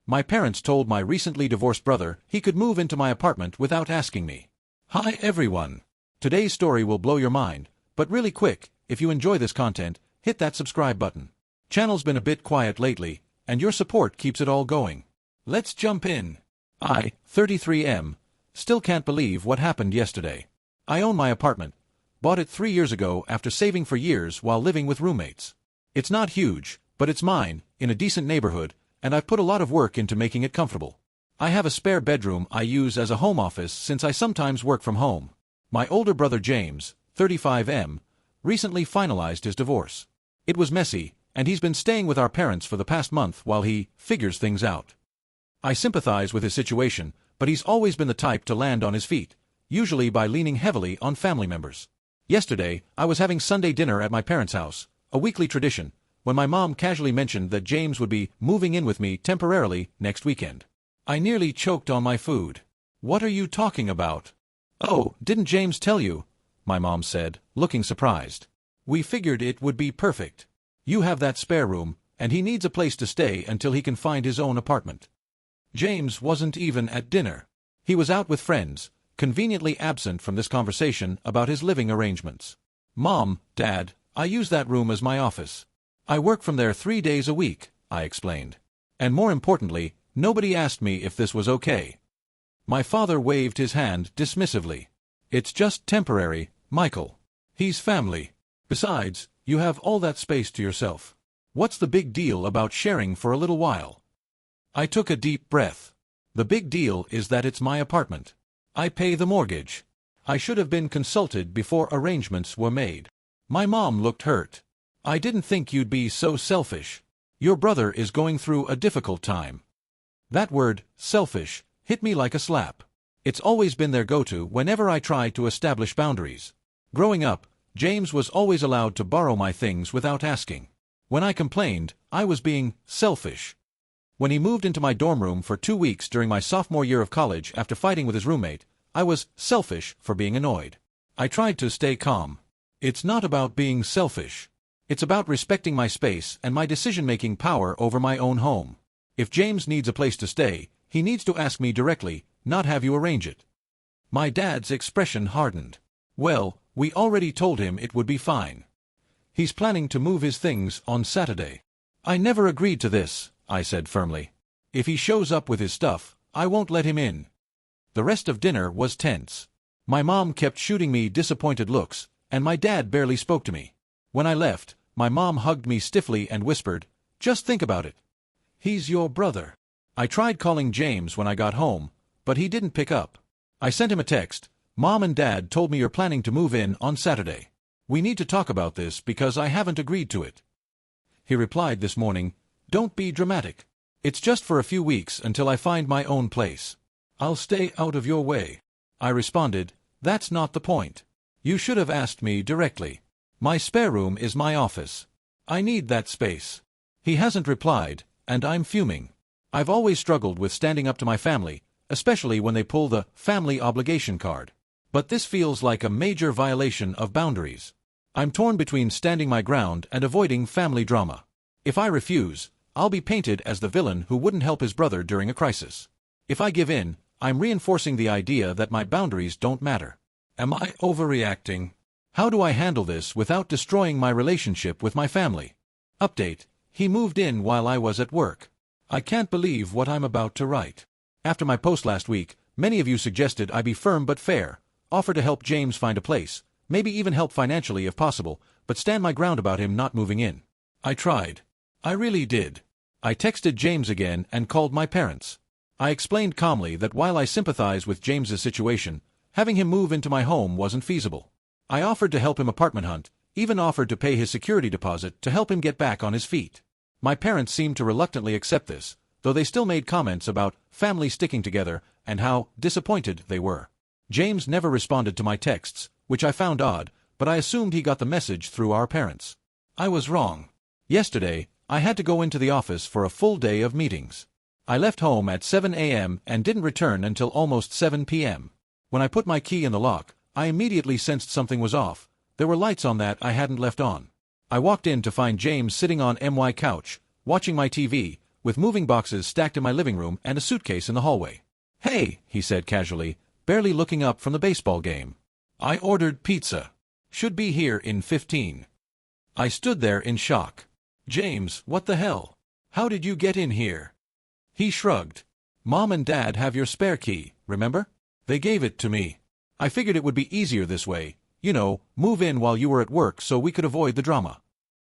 My parents told my recently divorced brother he could move into my apartment without asking me. Hi everyone! Today's story will blow your mind, but really quick, if you enjoy this content, hit that subscribe button. Channel's been a bit quiet lately, and your support keeps it all going. Let's jump in. I, 33M, still can't believe what happened yesterday. I own my apartment. Bought it 3 years ago after saving for years while living with roommates. It's not huge, but it's mine, in a decent neighborhood, and I've put a lot of work into making it comfortable. I have a spare bedroom I use as a home office since I sometimes work from home. My older brother James, 35M, recently finalized his divorce. It was messy, and he's been staying with our parents for the past month while he figures things out. I sympathize with his situation, but he's always been the type to land on his feet, usually by leaning heavily on family members. Yesterday, I was having Sunday dinner at my parents' house, a weekly tradition, when my mom casually mentioned that James would be moving in with me temporarily next weekend. I nearly choked on my food. "What are you talking about?" "Oh, didn't James tell you?" my mom said, looking surprised. "We figured it would be perfect. You have that spare room, and he needs a place to stay until he can find his own apartment." James wasn't even at dinner. He was out with friends, conveniently absent from this conversation about his living arrangements. "Mom, Dad, I use that room as my office. I work from there 3 days a week," I explained. "And more importantly, nobody asked me if this was okay." My father waved his hand dismissively. "It's just temporary, Michael. He's family. Besides, you have all that space to yourself. What's the big deal about sharing for a little while?" I took a deep breath. The big deal is that it's my apartment. I pay the mortgage. I should have been consulted before arrangements were made. My mom looked hurt. "I didn't think you'd be so selfish. Your brother is going through a difficult time." That word, selfish, hit me like a slap. It's always been their go-to whenever I try to establish boundaries. Growing up, James was always allowed to borrow my things without asking. When I complained, I was being selfish. When he moved into my dorm room for 2 weeks during my sophomore year of college after fighting with his roommate, I was selfish for being annoyed. I tried to stay calm. It's not about being selfish. It's about respecting my space and my decision-making power over my own home. If James needs a place to stay, he needs to ask me directly, not have you arrange it. My dad's expression hardened. "Well, we already told him it would be fine. He's planning to move his things on Saturday." "I never agreed to this," I said firmly. "If he shows up with his stuff, I won't let him in." The rest of dinner was tense. My mom kept shooting me disappointed looks, and my dad barely spoke to me. When I left, my mom hugged me stiffly and whispered, "Just think about it. He's your brother." I tried calling James when I got home, but he didn't pick up. I sent him a text. "Mom and Dad told me you're planning to move in on Saturday. We need to talk about this because I haven't agreed to it." He replied this morning, "Don't be dramatic. It's just for a few weeks until I find my own place. I'll stay out of your way." I responded, "That's not the point. You should have asked me directly. My spare room is my office. I need that space." He hasn't replied, and I'm fuming. I've always struggled with standing up to my family, especially when they pull the family obligation card. But this feels like a major violation of boundaries. I'm torn between standing my ground and avoiding family drama. If I refuse, I'll be painted as the villain who wouldn't help his brother during a crisis. If I give in, I'm reinforcing the idea that my boundaries don't matter. Am I overreacting? How do I handle this without destroying my relationship with my family? Update: he moved in while I was at work. I can't believe what I'm about to write. After my post last week, many of you suggested I be firm but fair, offer to help James find a place, maybe even help financially if possible, but stand my ground about him not moving in. I tried. I really did. I texted James again and called my parents. I explained calmly that while I sympathize with James's situation, having him move into my home wasn't feasible. I offered to help him apartment hunt, even offered to pay his security deposit to help him get back on his feet. My parents seemed to reluctantly accept this, though they still made comments about family sticking together and how disappointed they were. James never responded to my texts, which I found odd, but I assumed he got the message through our parents. I was wrong. Yesterday, I had to go into the office for a full day of meetings. I left home at 7 a.m. and didn't return until almost 7 p.m. When I put my key in the lock, I immediately sensed something was off. There were lights on that I hadn't left on. I walked in to find James sitting on my couch, watching my TV, with moving boxes stacked in my living room and a suitcase in the hallway. "Hey," he said casually, barely looking up from the baseball game. "I ordered pizza. Should be here in 15." I stood there in shock. "James, what the hell? How did you get in here?" He shrugged. "Mom and Dad have your spare key, remember? They gave it to me. I figured it would be easier this way, move in while you were at work so we could avoid the drama."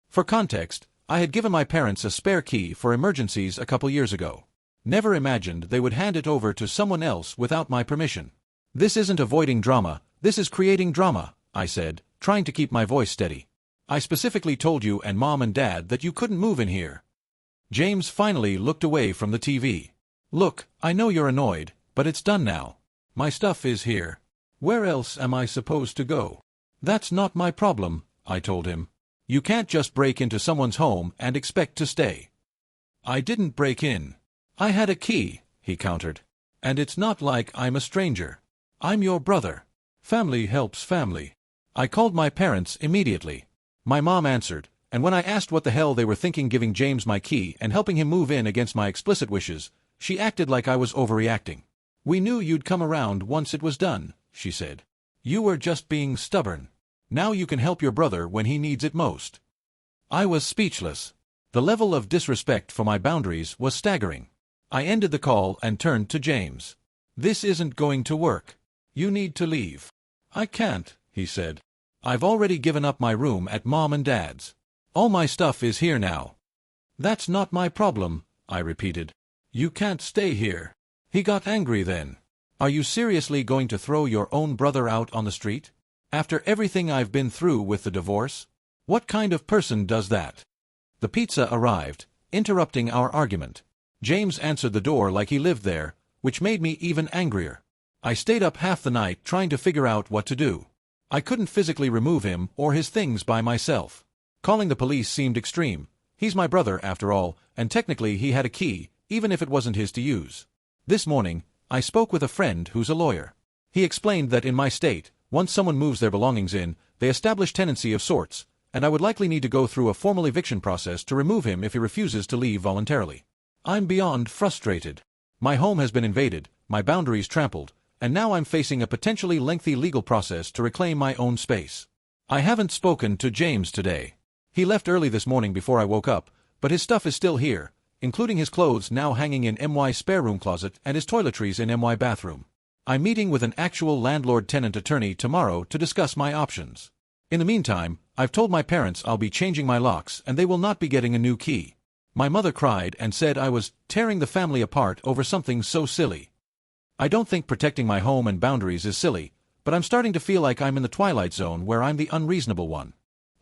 For context, I had given my parents a spare key for emergencies a couple years ago. Never imagined they would hand it over to someone else without my permission. "This isn't avoiding drama, this is creating drama," I said, trying to keep my voice steady. "I specifically told you and Mom and Dad that you couldn't move in here." James finally looked away from the TV. "Look, I know you're annoyed, but it's done now. My stuff is here. Where else am I supposed to go?" "That's not my problem," I told him. "You can't just break into someone's home and expect to stay." "I didn't break in. I had a key," he countered. "And it's not like I'm a stranger. I'm your brother. Family helps family." I called my parents immediately. My mom answered, and when I asked what the hell they were thinking giving James my key and helping him move in against my explicit wishes, she acted like I was overreacting. "We knew you'd come around once it was done," she said. "You were just being stubborn. Now you can help your brother when he needs it most." I was speechless. The level of disrespect for my boundaries was staggering. I ended the call and turned to James. "This isn't going to work. You need to leave." "I can't," he said. "I've already given up my room at Mom and Dad's. All my stuff is here now." "That's not my problem," I repeated. "You can't stay here." He got angry then. "Are you seriously going to throw your own brother out on the street? After everything I've been through with the divorce? What kind of person does that?" The pizza arrived, interrupting our argument. James answered the door like he lived there, which made me even angrier. I stayed up half the night trying to figure out what to do. I couldn't physically remove him or his things by myself. Calling the police seemed extreme. He's my brother, after all, and technically he had a key, even if it wasn't his to use. This morning, I spoke with a friend who's a lawyer. He explained that in my state, once someone moves their belongings in, they establish tenancy of sorts, and I would likely need to go through a formal eviction process to remove him if he refuses to leave voluntarily. I'm beyond frustrated. My home has been invaded, my boundaries trampled, and now I'm facing a potentially lengthy legal process to reclaim my own space. I haven't spoken to James today. He left early this morning before I woke up, but his stuff is still here, including his clothes now hanging in MY spare room closet and his toiletries in MY bathroom. I'm meeting with an actual landlord-tenant attorney tomorrow to discuss my options. In the meantime, I've told my parents I'll be changing my locks and they will not be getting a new key. My mother cried and said I was tearing the family apart over something so silly. I don't think protecting my home and boundaries is silly, but I'm starting to feel like I'm in the twilight zone where I'm the unreasonable one.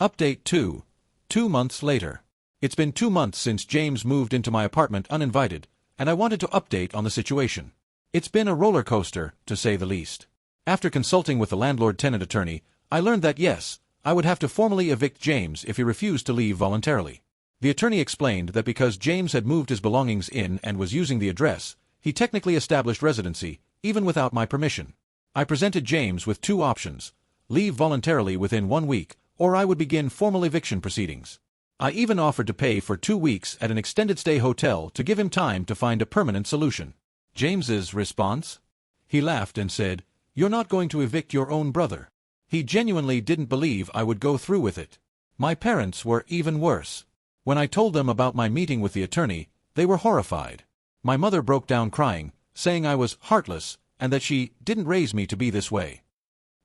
Update 2. 2 months later. It's been 2 months since James moved into my apartment uninvited, and I wanted to update on the situation. It's been a roller coaster, to say the least. After consulting with the landlord-tenant attorney, I learned that yes, I would have to formally evict James if he refused to leave voluntarily. The attorney explained that because James had moved his belongings in and was using the address, he technically established residency, even without my permission. I presented James with 2 options: leave voluntarily within 1 week, or I would begin formal eviction proceedings. I even offered to pay for 2 weeks at an extended stay hotel to give him time to find a permanent solution. James's response? He laughed and said, "You're not going to evict your own brother." He genuinely didn't believe I would go through with it. My parents were even worse. When I told them about my meeting with the attorney, they were horrified. My mother broke down crying, saying I was heartless and that she didn't raise me to be this way.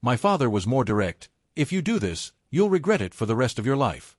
My father was more direct: "If you do this, you'll regret it for the rest of your life."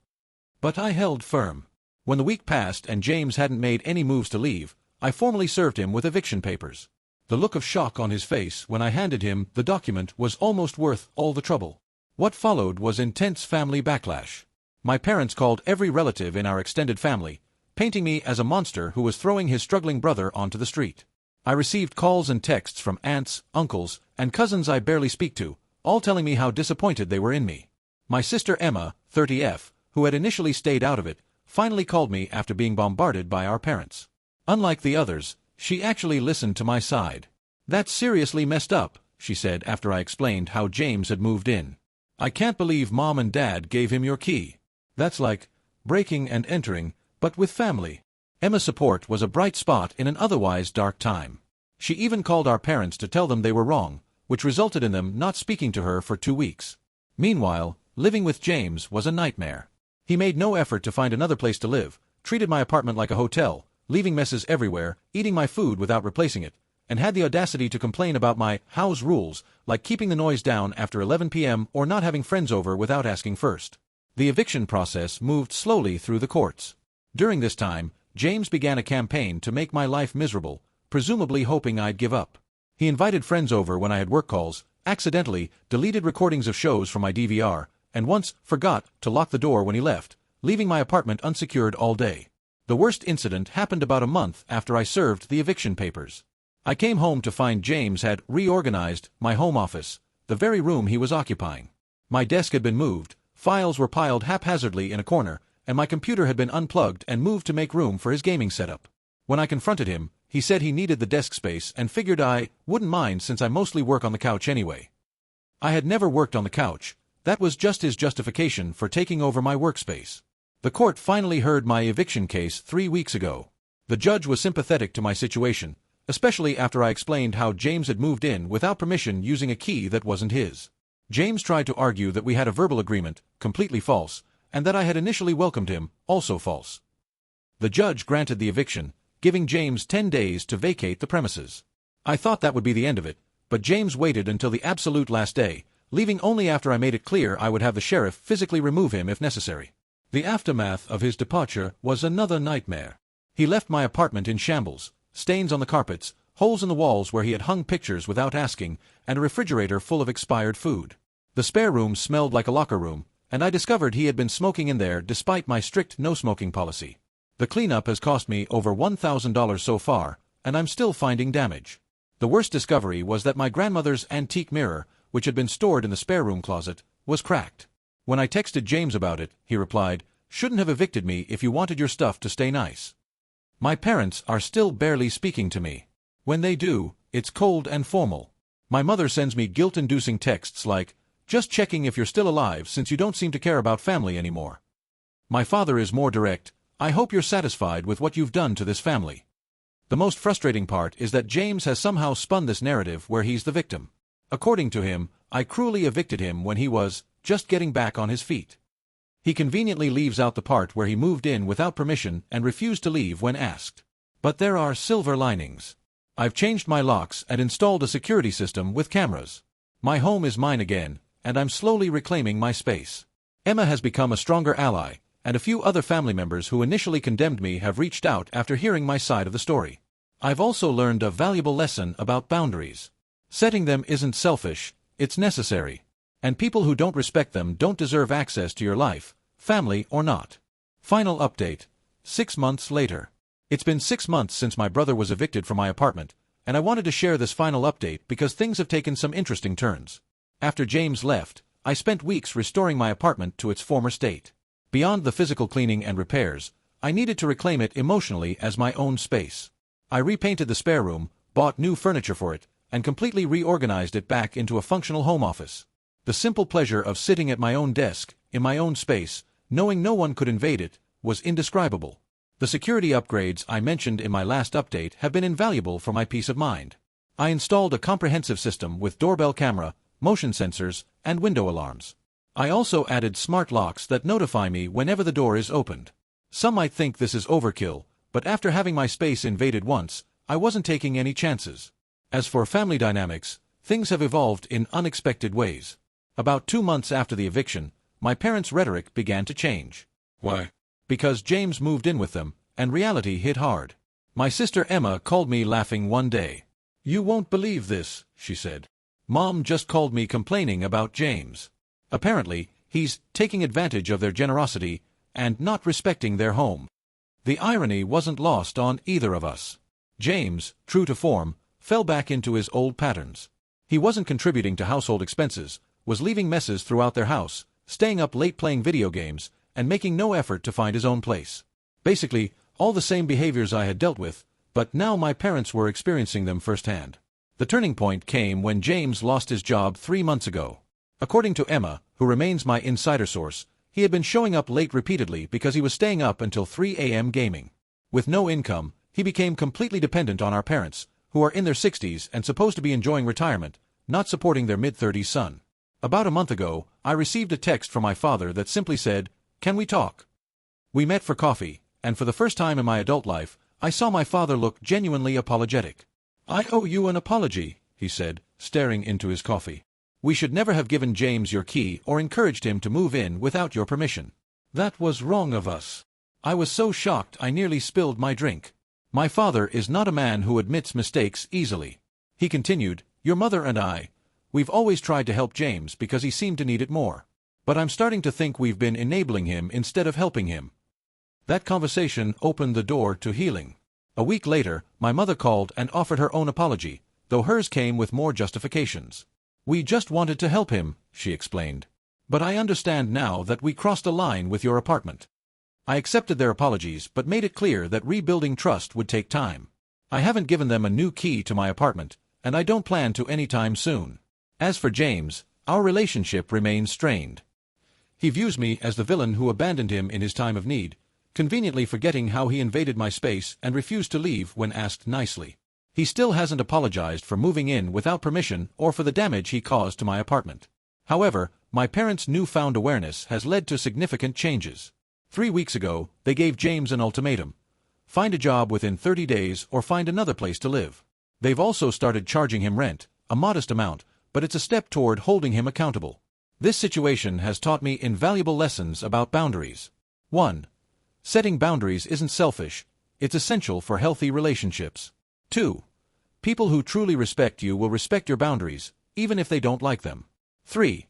But I held firm. When the week passed and James hadn't made any moves to leave, I formally served him with eviction papers. The look of shock on his face when I handed him the document was almost worth all the trouble. What followed was intense family backlash. My parents called every relative in our extended family, painting me as a monster who was throwing his struggling brother onto the street. I received calls and texts from aunts, uncles, and cousins I barely speak to, all telling me how disappointed they were in me. My sister Emma, 30F, who had initially stayed out of it, finally called me after being bombarded by our parents. Unlike the others, she actually listened to my side. "That's seriously messed up," she said after I explained how James had moved in. "I can't believe Mom and Dad gave him your key. That's like breaking and entering, but with family." Emma's support was a bright spot in an otherwise dark time. She even called our parents to tell them they were wrong, which resulted in them not speaking to her for 2 weeks. Meanwhile, living with James was a nightmare. He made no effort to find another place to live, treated my apartment like a hotel, leaving messes everywhere, eating my food without replacing it, and had the audacity to complain about my house rules, like keeping the noise down after 11 p.m. or not having friends over without asking first. The eviction process moved slowly through the courts. During this time, James began a campaign to make my life miserable, presumably hoping I'd give up. He invited friends over when I had work calls, accidentally deleted recordings of shows from my DVR, and once forgot to lock the door when he left, leaving my apartment unsecured all day. The worst incident happened about a month after I served the eviction papers. I came home to find James had reorganized my home office, the very room he was occupying. My desk had been moved, files were piled haphazardly in a corner, and my computer had been unplugged and moved to make room for his gaming setup. When I confronted him, he said he needed the desk space and figured I wouldn't mind since I mostly work on the couch anyway. I had never worked on the couch. That was just his justification for taking over my workspace. The court finally heard my eviction case 3 weeks ago. The judge was sympathetic to my situation, especially after I explained how James had moved in without permission using a key that wasn't his. James tried to argue that we had a verbal agreement, completely false, and that I had initially welcomed him, also false. The judge granted the eviction, giving James 10 days to vacate the premises. I thought that would be the end of it, but James waited until the absolute last day, leaving only after I made it clear I would have the sheriff physically remove him if necessary. The aftermath of his departure was another nightmare. He left my apartment in shambles, stains on the carpets, holes in the walls where he had hung pictures without asking, and a refrigerator full of expired food. The spare room smelled like a locker room, and I discovered he had been smoking in there despite my strict no-smoking policy. The cleanup has cost me over $1,000 so far, and I'm still finding damage. The worst discovery was that my grandmother's antique mirror, which had been stored in the spare room closet, was cracked. When I texted James about it, he replied, "Shouldn't have evicted me if you wanted your stuff to stay nice." My parents are still barely speaking to me. When they do, it's cold and formal. My mother sends me guilt-inducing texts like, "Just checking if you're still alive since you don't seem to care about family anymore." My father is more direct, "I hope you're satisfied with what you've done to this family." The most frustrating part is that James has somehow spun this narrative where he's the victim. According to him, I cruelly evicted him when he was just getting back on his feet. He conveniently leaves out the part where he moved in without permission and refused to leave when asked. But there are silver linings. I've changed my locks and installed a security system with cameras. My home is mine again, and I'm slowly reclaiming my space. Emma has become a stronger ally, and a few other family members who initially condemned me have reached out after hearing my side of the story. I've also learned a valuable lesson about boundaries. Setting them isn't selfish, it's necessary. And people who don't respect them don't deserve access to your life, family or not. Final update. 6 months later. It's been 6 months since my brother was evicted from my apartment, and I wanted to share this final update because things have taken some interesting turns. After James left, I spent weeks restoring my apartment to its former state. Beyond the physical cleaning and repairs, I needed to reclaim it emotionally as my own space. I repainted the spare room, bought new furniture for it, and completely reorganized it back into a functional home office. The simple pleasure of sitting at my own desk, in my own space, knowing no one could invade it, was indescribable. The security upgrades I mentioned in my last update have been invaluable for my peace of mind. I installed a comprehensive system with doorbell camera, motion sensors, and window alarms. I also added smart locks that notify me whenever the door is opened. Some might think this is overkill, but after having my space invaded once, I wasn't taking any chances. As for family dynamics, things have evolved in unexpected ways. About 2 months after the eviction, my parents' rhetoric began to change. Why? Because James moved in with them, and reality hit hard. My sister Emma called me laughing one day. "You won't believe this," she said. "Mom just called me complaining about James. Apparently, he's taking advantage of their generosity and not respecting their home." The irony wasn't lost on either of us. James, true to form, fell back into his old patterns. He wasn't contributing to household expenses, was leaving messes throughout their house, staying up late playing video games, and making no effort to find his own place. Basically, all the same behaviors I had dealt with, but now my parents were experiencing them firsthand. The turning point came when James lost his job 3 months ago. According to Emma, who remains my insider source, he had been showing up late repeatedly because he was staying up until 3 a.m. gaming. With no income, he became completely dependent on our parents, who are in their 60s and supposed to be enjoying retirement, not supporting their mid-30s son. About a month ago, I received a text from my father that simply said, "Can we talk?" We met for coffee, and for the first time in my adult life, I saw my father look genuinely apologetic. "I owe you an apology," he said, staring into his coffee. "We should never have given James your key or encouraged him to move in without your permission. That was wrong of us." I was so shocked I nearly spilled my drink. My father is not a man who admits mistakes easily. He continued, "Your mother and we've always tried to help James because he seemed to need it more. But I'm starting to think we've been enabling him instead of helping him." That conversation opened the door to healing. A week later, my mother called and offered her own apology, though hers came with more justifications. "We just wanted to help him," she explained. "But I understand now that we crossed a line with your apartment." I accepted their apologies but made it clear that rebuilding trust would take time. I haven't given them a new key to my apartment, and I don't plan to anytime soon. As for James, our relationship remains strained. He views me as the villain who abandoned him in his time of need, conveniently forgetting how he invaded my space and refused to leave when asked nicely. He still hasn't apologized for moving in without permission or for the damage he caused to my apartment. However, my parents' newfound awareness has led to significant changes. 3 weeks ago, they gave James an ultimatum: find a job within 30 days or find another place to live. They've also started charging him rent, a modest amount, but it's a step toward holding him accountable. This situation has taught me invaluable lessons about boundaries. 1. Setting boundaries isn't selfish, it's essential for healthy relationships. 2. People who truly respect you will respect your boundaries, even if they don't like them. 3.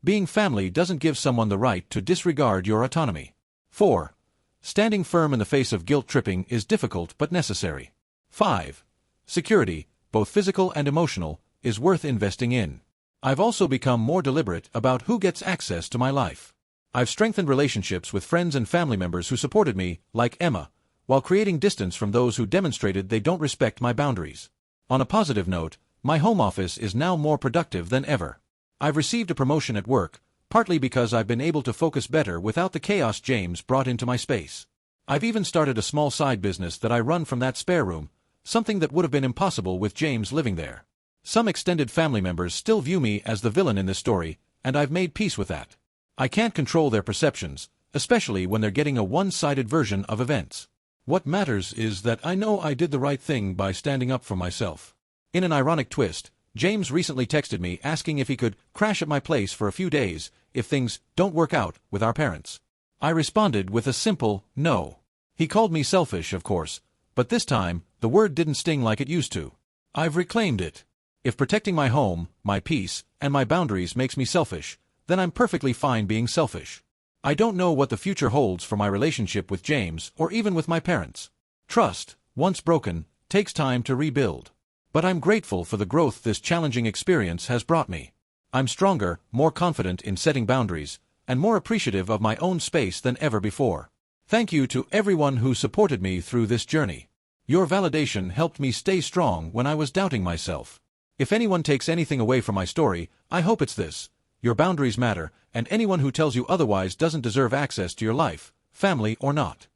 Being family doesn't give someone the right to disregard your autonomy. 4. Standing firm in the face of guilt-tripping is difficult but necessary. 5. Security, both physical and emotional, is worth investing in. I've also become more deliberate about who gets access to my life. I've strengthened relationships with friends and family members who supported me, like Emma, while creating distance from those who demonstrated they don't respect my boundaries. On a positive note, my home office is now more productive than ever. I've received a promotion at work, partly because I've been able to focus better without the chaos James brought into my space. I've even started a small side business that I run from that spare room, something that would have been impossible with James living there. Some extended family members still view me as the villain in this story, and I've made peace with that. I can't control their perceptions, especially when they're getting a one-sided version of events. What matters is that I know I did the right thing by standing up for myself. In an ironic twist, James recently texted me asking if he could crash at my place for a few days if things don't work out with our parents. I responded with a simple no. He called me selfish, of course, but this time, the word didn't sting like it used to. I've reclaimed it. If protecting my home, my peace, and my boundaries makes me selfish, then I'm perfectly fine being selfish. I don't know what the future holds for my relationship with James or even with my parents. Trust, once broken, takes time to rebuild. But I'm grateful for the growth this challenging experience has brought me. I'm stronger, more confident in setting boundaries, and more appreciative of my own space than ever before. Thank you to everyone who supported me through this journey. Your validation helped me stay strong when I was doubting myself. If anyone takes anything away from my story, I hope it's this: your boundaries matter, and anyone who tells you otherwise doesn't deserve access to your life, family or not.